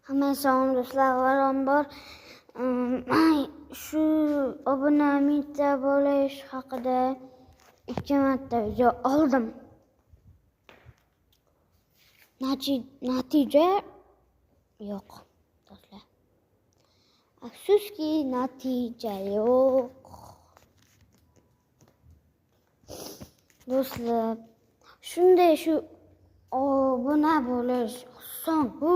Hamma salom do'stlar, avvalambor shu obuna mingta bo'lish haqida 2 marta video oldim. Natija yo'q do'stlar. Afsuski natija yo'q. Do'stlar, shunday shu obuna bo'lish oson. Bu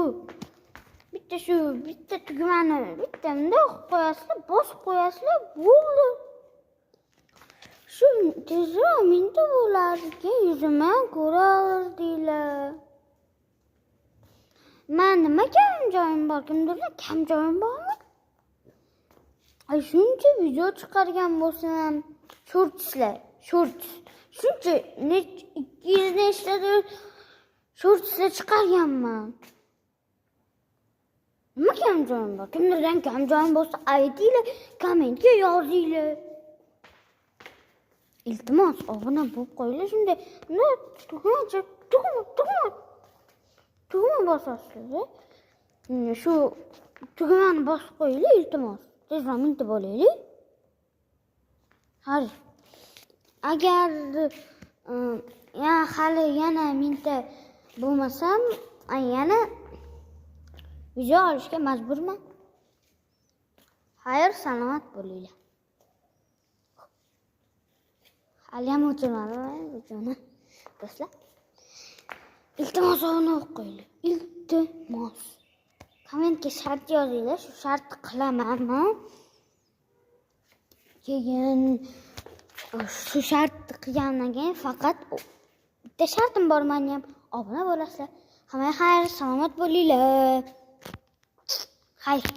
bitta tugmani bundoq qo'yasizlar, bosib qo'yasizlar, bo'ldi. Shu tezroq mingta bo'larkan, yuzimni ko'rardinglar. Men nima kam joyim bor? Kimdirlar kam joyim bormi? Shuncha video chiqargan bo'lsam, shortslar. Shuncha 200 nechtadir shortslar chiqarganman. Nima kam joyim bor? Kimlardan kam joyim bo'lsa aytinglar, kommentga yozinglar. Iltimos, obuna bo'lib qo'yinglar. Shunday tugma bosasizlar. Shu tugmani bosib qo'yinglar, iltimos. Tezroq mingta bo'laylik. Hali agar hali yana mingta bo'lmasam, yana video olishga majburman. Xayr, salomat bo'linglar. Haliyam o'tirmadim videoni. Do'stlar, iltimos obuna bo'lib qo'yinglar. Iltimos. Kommentga shart yozinglar, shu shartni qilaman. Keyin shu shartni qilgandan keyin faqat bitta shartim bor, meni ham obuna bo'lasizlar. Hamma xayr, salomat bo'linglar. Xayr.